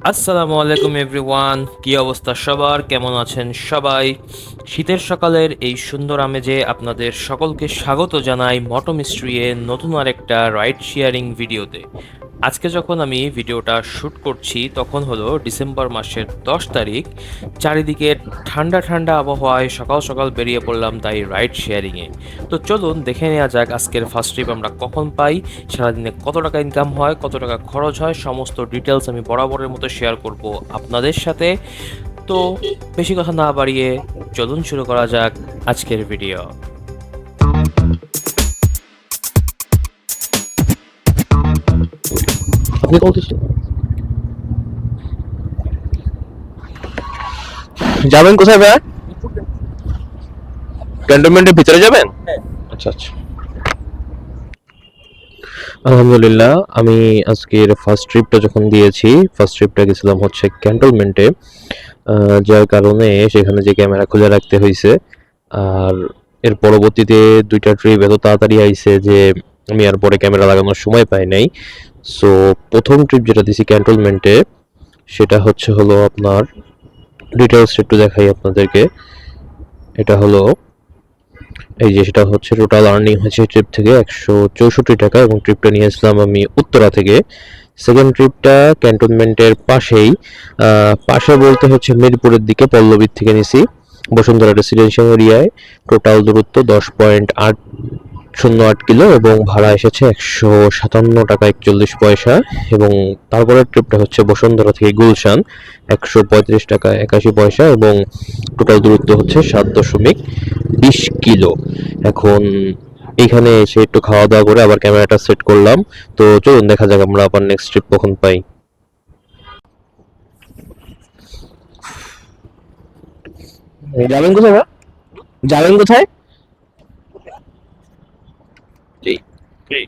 আসসালামু আলাইকুম এভরিওয়ান, কি অবস্থা সবার? কেমন আছেন সবাই? শীতের সকালের এই সুন্দর আমেজে আপনাদের সকলকে স্বাগত জানাই মটো মিস্ট্রি এর নতুন আরেকটা রাইড শেয়ারিং ভিডিওতে। আজকে যখন আমি ভিডিওটা শ্যুট করছি তখন হলো ডিসেম্বর মাসের 10 তারিখ। চারিদিকে ঠান্ডা ঠান্ডা আবহাওয়ায় সকাল সকাল বেরিয়ে পড়লাম তাই রাইড শেয়ারিংয়ে। তো চলুন দেখে নেওয়া যাক আজকের ফার্স্ট ট্রিপ আমরা কখন পাই, সারাদিনে কত টাকা ইনকাম হয়, কত টাকা খরচ হয়, সমস্ত ডিটেলস আমি বরাবরের মতো শেয়ার করব আপনাদের সাথে। তো বেশি কথা না বাড়িয়ে চলুন শুরু করা যাক আজকের ভিডিও। আপনি বলতেছেন যাবেন কোথায় ভাই? ক্যান্টনমেন্টের ভিতরে যাবেন? আচ্ছা আচ্ছা। আলহামদুলিল্লাহ, আমি আজকের ফার্স্ট ট্রিপটা যখন দিয়েছি, ফার্স্ট ট্রিপটা গেছিলাম হচ্ছে ক্যান্টনমেন্টে। যার কারণে সেখানে যে ক্যামেরা খুলে রাখতে হয়েছে। আর এর পরবর্তীতে দুইটা ট্রিপ এত তাড়াতাড়ি আইছে যে আমি আর পরে ক্যামেরা লাগানোর সময় পাই নাই। সো প্রথম ট্রিপ যেটা দিছি ক্যান্টনমেন্টে, সেটা হলো আপনার ডিটেলস একটু দেখাই আপনাদেরকে। এটা হলো এই যে সেটা হচ্ছে টোটাল আর্নিং হয়েছে ট্রিপ থেকে 164 টাকা, এবং ট্রিপটা নিয়েছিলাম আমি উত্তরা থেকে। সেকেন্ড ট্রিপটা ক্যান্টনমেন্টের পাশেই, পাশে বলতে হচ্ছে মিরপুরের দিকে, পল্লবীর থেকে নিছি বসুন্ধরা রেসিডেন্সিয়াল এরিয়ায়। টোটাল দূরত্ব 10.808 কিলো এবং ভাড়া এসেছে 157 টাকা 41 পয়সা। এবং তারপরের ট্রিপটা হচ্ছে বসুন্ধরা থেকে গুলশান, 135 টাকা 81 পয়সা, এবং টোটাল দূরত্ব হচ্ছে 7.20 কিলো। এখন এইখানে এসে একটু খাওয়া দাওয়া করে আবার ক্যামেরাটা সেট করলাম। তো চলুন দেখা যাক আমরা আবার নেক্সট ট্রিপ কখন পাই। যাবেন কোথায় ভাই? যাবেন কোথায়? জি, জি।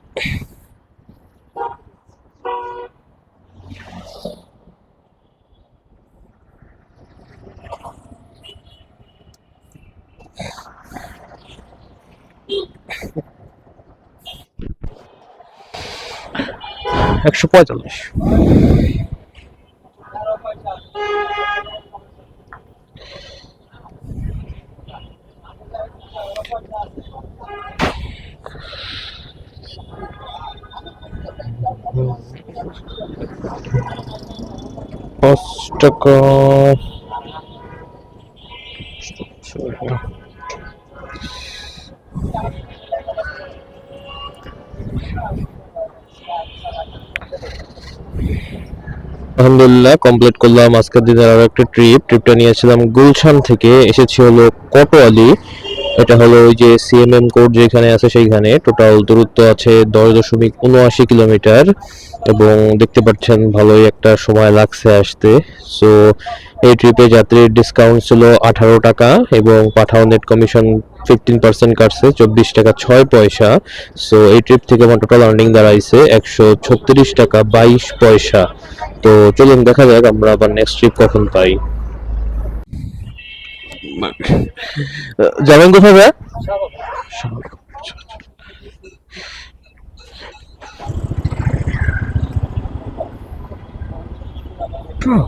145। পাঁচ টাকা। আলহামদুলিল্লাহ, কমপ্লিট করলাম আজকের দিনের আরো একটা ট্রিপটা নিয়েছিলাম গুলশান থেকে, এসেছি হলো কোতোয়ালি। এটা হলো ওই যে সিএমএম কোড যেখানে আছে সেইখানে। টোটাল দূরত্ব আছে 10.79 কিলোমিটার, এবং দেখতে পাচ্ছেন ভালোই একটা সময় লাগছে আসতে। সো এই ট্রিপে যাত্রীর ডিসকাউন্ট ছিল 18 টাকা, এবং পাঠাও নেট কমিশন 15% কাটছে 24 টাকা 6 পয়সা। সো এই ট্রিপ থেকে আমার টোটাল আর্নিং দাঁড়াইছে 136 টাকা 22 পয়সা। তো চলুন দেখা যাক আমরা আবার নেক্সট ট্রিপ কখন পাই। যাবেন কোথায় ভাই?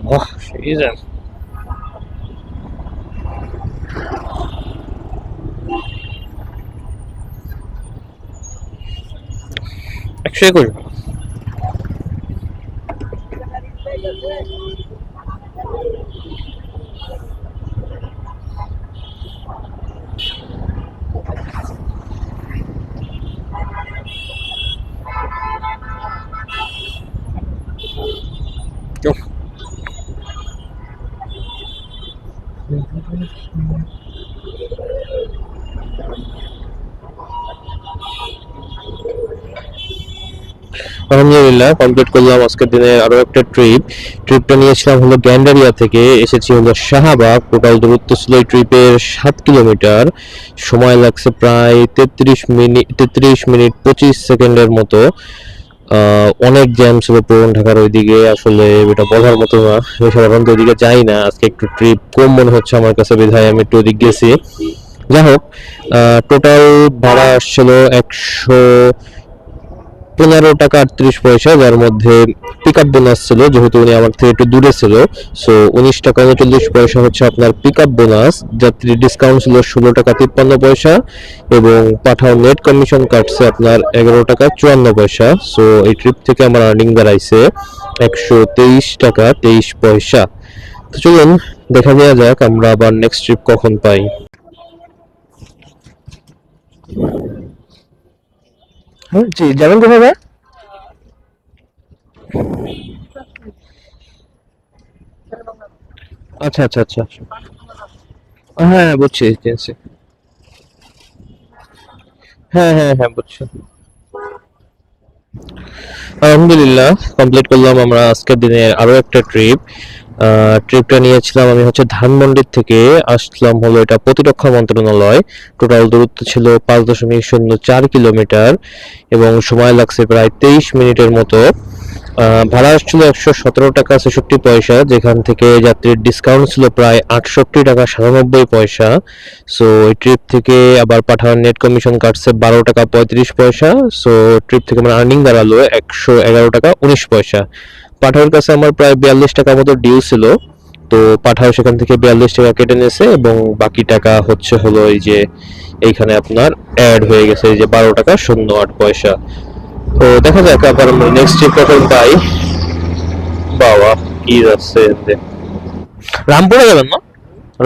বাহ, সেই যান। 121। আলহামদুলিল্লাহ, কমপ্লিট করলাম আজকের দিনে আরো একটা ট্রিপটা নিয়েছিলাম হলো গ্যান্ডারিয়া থেকে, এসেছি হলো শাহবাগ। টোটাল দূরত্ব ছিল এই ট্রিপের 7 কিলোমিটার। সময় লাগছে প্রায় 33 মিনিট 25 সেকেন্ডের মতো। অনেক জ্যাম ছিল পুরান ঢাকার ওইদিকে, আসলে এটা বলার মতো না। আমি সাধারণত ওইদিকে যাই না, আজকে একটু ট্রিপ কম মনে হচ্ছে আমার কাছে, বিধায় আমি একটু ওদিক গেছি। যাই হোক, টোটাল ভাড়া আসছিল 15 টাকা 38 পয়সা, যার মধ্যে পিক আপ বোনাস ছিল, যেহেতু উনি আমার থেকে একটু দূরে ছিল। সো 19 টাকা 39 পয়সা হচ্ছে আপনার পিক আপ বোনাস। যাত্রী ডিসকাউন্ট ছিল 16 টাকা 53 পয়সা, এবং পাঠাও নেট কমিশন কাটছে আপনার 11 টাকা 54 পয়সা। সো এই ট্রিপ থেকে আমার আর্নিং দাঁড়াইছে 123 টাকা 23 পয়সা। তো চলুন দেখা দেওয়া যাক আমরা আবার নেক্সট ট্রিপ কখন পাই। জি, যাবেন কোথায়? আচ্ছা আচ্ছা আচ্ছা। হ্যাঁ বুঝছি, চিনছি। হ্যাঁ হ্যাঁ হ্যাঁ, বুঝছি। আলহামদুলিল্লাহ, কমপ্লিট করলাম আমরা আজকের দিনের আরো একটা ট্রিপ। ট্রিপটা নিয়েছিলাম আমি হচ্ছে ধানমন্ডির থেকে, আসলাম হলো এটা প্রতিরক্ষা মন্ত্রণালয়। টোটাল দূরত্ব ছিল 5.04 কিলোমিটার, এবং সময় লাগছে প্রায় 23 মিনিটের মতো। ভাড়া আসছিল 117 টাকা 63 পয়সা, যেখান থেকে যাত্রীর ডিসকাউন্ট ছিল প্রায় 68 টাকা 97 পয়সা। সো এই ট্রিপ থেকে আবার পাঠানোর নেট কমিশন কাটছে 12 টাকা 35 পয়সা। সো ট্রিপ থেকে আমার আর্নিং দাঁড়ালো 111 টাকা 19 পয়সা। পাঠানোর কাছে আমার প্রায় 42 টাকা মতো ডিউ ছিল। তো পাঠাও সেখান থেকে 42 টাকা কেটে নিয়েছে, এবং বাকি টাকা হচ্ছে হলো এই যে এইখানে আপনার অ্যাড হয়ে গেছে, এই যে 12 টাকা 08 পয়সা। তো দেখা যাক আবার নেক্সট ট্রিপ কখন পাই। বাবা, কি যাচ্ছে এতে। রামপুরা যাবেন না?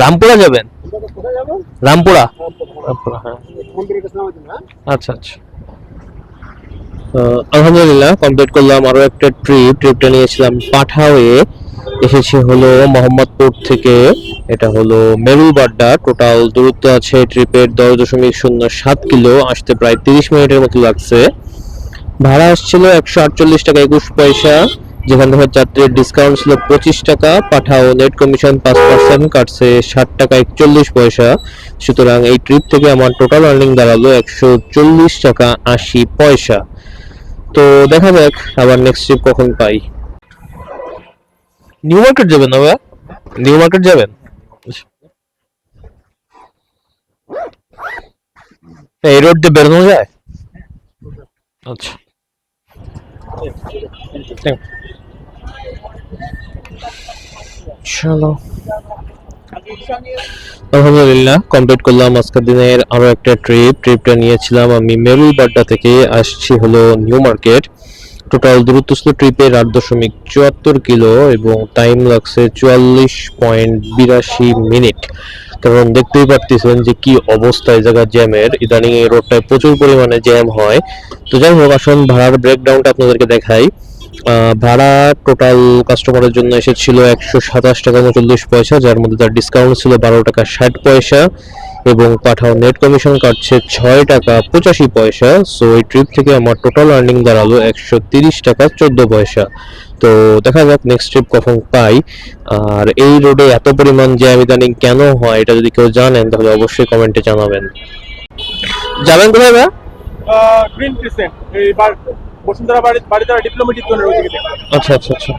রামপুরা যাবেন? রামপুরা। রামপুরা, হ্যাঁ। আচ্ছা আচ্ছা। আলহামদুলিল্লাহ, কমপ্লিট করলাম আরো একটা ট্রিপ। ট্রিপটা নিয়েছিলাম পাঠাওয়ে। এসেছি হলো মোহাম্মদপুর থেকে। এটা হলো মেরুলবাড্ডা। টোটাল দূরত্ব আছে ট্রিপের 10.07 কিলো, আসতে প্রায় 30 মিনিটের মতো লাগছে। ভাড়া আসছিল 148 টাকা 21 পয়সা, যেখান থেকে যাত্রীর ডিসকাউন্ট ছিল 25 টাকা। পাঠাও নেট কমিশন 5% কাটছে 60 টাকা 41 পয়সা। সুতরাং এই ট্রিপ থেকে আমার টোটাল আর্নিং দাঁড়ালো 140 টাকা 80 পয়সা। তো দেখা যাক আবার নেক্সট ট্রিপ কখন পাই। নিউ মার্কেট যাবেন না ভাইয়া? নিউ মার্কেট যাবেন? এই রোড দিয়ে বেরোনো যায়? আচ্ছা। চলো, আলহামদুলিল্লাহ কমপ্লিট করলাম আজকের দিনের আরো একটা ট্রিপ। ট্রিপটা নিয়েছিলাম আমি মেরুলবাড্ডা থেকে, আসছি হলো নিউ মার্কেট। টোটাল দূরত্ব ছিল ট্রিপের 8.74 কিলো, এবং টাইম লাগছে 44.82 মিনিট। কারণ দেখতেই পারতেছেন যে কি অবস্থা এই জায়গার জ্যামের। ইদানিং এই রোডটায় প্রচুর পরিমাণে জ্যাম হয়। তো যাই হোক, আসুন ভাড়ার ব্রেকডাউনটা আপনাদেরকে দেখাই। ভাড়া টোটাল কাস্টমারের জন্য এসেছিল 127 টাকা 39 পয়সা, যার মধ্যে তার ডিসকাউন্ট ছিল 12 টাকা 60 পয়সা, এবং পাঠাও নেট কমিশন কাটছে 6 টাকা 85 পয়সা। সো এই ট্রিপ থেকে আমার টোটাল আর্নিং দাঁড়ালো 130 টাকা 14 পয়সা। তো দেখা যাক নেক্সট ট্রিপ কখন পাই। আর এই রোডে এত পরিমাণ জ্যাম ইদানিং কেন হয়, এটা যদি কেউ জানেন তাহলে অবশ্যই কমেন্টে জানাবেন। যাবেন কোথায় ভাই? গ্রিন ক্রিসেন্ট এই বসুন্ধরা বাড়িধারা ডিপ্লোমেটিক জোনের ওইদিকে। আচ্ছা আচ্ছা আচ্ছা।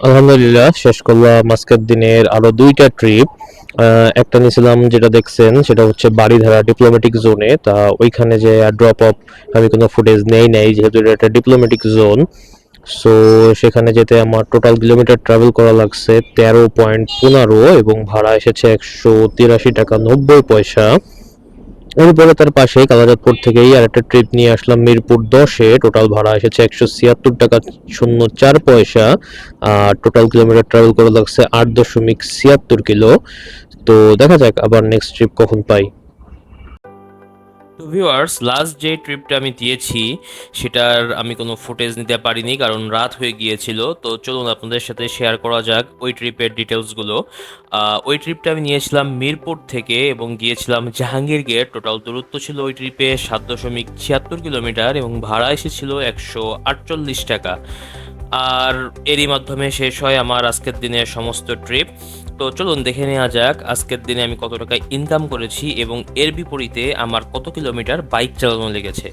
আলহামদুলিল্লাহ, শেষ করলাম আজকের দিনের আরো দুইটা ট্রিপ। একটা নিয়েছিলাম যেটা দেখছেন, সেটা হচ্ছে বাড়িধারা ডিপ্লোমেটিক জোনে। তা ওইখানে যে ড্রপ অফ আমি কোনো ফুটেজ নেই নাই, যেহেতু এটা একটা ডিপ্লোমেটিক জোন। সো সেখানে যেতে আমার টোটাল কিলোমিটার ট্রাভেল করা লাগছে 13.15, এবং ভাড়া এসেছে 183 টাকা 90 পয়সা। এরপরে তার পাশে কালাজাতপুর থেকেই আর একটা ট্রিপ নিয়ে আসলাম মিরপুর 10-এ। টোটাল ভাড়া এসেছে 176 টাকা 04 পয়সা। আর টোটাল কিলোমিটার ট্রাভেল করা লাগছে 8.76 কিলো। তো দেখা যাক আবার নেক্সট ট্রিপ কখন পাই। তো ভিউয়ার্স, লাস্ট যে ট্রিপটা আমি দিয়েছি সেটার আমি কোনো ফুটেজ নিতে পারিনি, কারণ রাত হয়ে গিয়েছিল। তো চলুন আপনাদের সাথে শেয়ার করা যাক ওই ট্রিপের ডিটেলসগুলো। ওই ট্রিপটা আমি নিয়েছিলাম মিরপুর থেকে এবং গিয়েছিলাম জাহাঙ্গীর গেট। টোটাল দূরত্ব ছিল ওই ট্রিপে 7.76 কিলোমিটার, এবং ভাড়া এসেছিল 148 টাকা। আর এরই মাধ্যমে শেষ হয় আমার আজকের দিনের সমস্ত ট্রিপ। তো চলুন দেখে নেওয়া যাক আজকের দিনে আমি কত টাকা ইনকাম করেছি, এবং এর বিপরীতে আমার কত কিলোমিটার বাইক চালানো লেগেছে।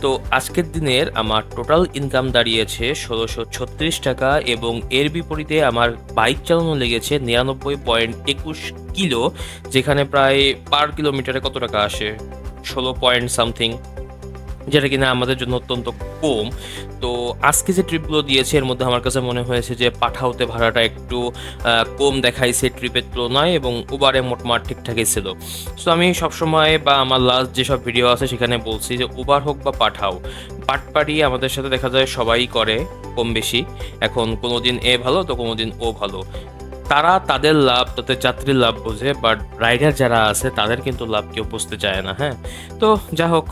তো আজকের দিনের আমার টোটাল ইনকাম দাঁড়িয়েছে 1636 টাকা, এবং এর বিপরীতে আমার বাইক চালানো লেগেছে 99.21 কিলো, যেখানে প্রায় পার কিলোমিটারে কত টাকা আসে, 16 পয়েন্ট সামথিং। যেটা কিনা আমাদের জন্য অত্যন্ত কম। তো আজকে যে ট্রিপগুলো দিয়েছে এর মধ্যে আমার কাছে মনে হয়েছে যে পাঠাওতে ভাড়াটা একটু কম দেখাইছে ট্রিপের তুলনায়, এবং উবারে মোটমাট ঠিকঠাকই ছিল। সো আমি সবসময় বা আমার লাস্ট যেসব ভিডিও আছে সেখানে বলছি যে উবার হোক বা পাঠাও, বাটপাড়ি আমাদের সাথে দেখা যায় সবাই করে কম বেশি। এখন কোনো দিন এ ভালো তো কোনো দিন ও ভালো, তারা তাদের লাভ, তাদের যাত্রীর লাভ বোঝে, বাট রাইডার যারা আছে তাদের কিন্তু লাভ কেউ বুঝতে চায় না। হ্যাঁ, তো যা হোক,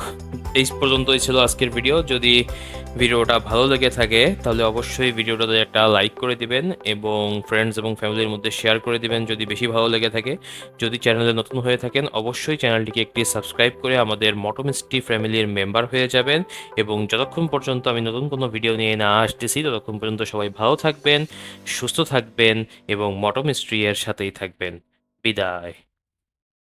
এই পর্যন্তই ছিল আজকের ভিডিও। যদি ভিডিওটা ভালো লেগে থাকে তাহলে অবশ্যই ভিডিওটাতে একটা লাইক করে দিবেন এবং ফ্রেন্ডস এবং ফ্যামিলির মধ্যে শেয়ার করে দিবেন যদি বেশি ভালো লেগে থাকে। যদি চ্যানেলে নতুন হয়ে থাকেন অবশ্যই চ্যানেলটিকে একটি সাবস্ক্রাইব করে আমাদের মোটো মিস্ট্রি ফ্যামিলির মেম্বার হয়ে যাবেন। এবং যতক্ষণ পর্যন্ত আমি নতুন কোনো ভিডিও নিয়ে না আসতেছি ততক্ষণ পর্যন্ত সবাই ভালো থাকবেন, সুস্থ থাকবেন এবং মোটো মিস্ট্রি এর সাথেই থাকবেন। বিদায়।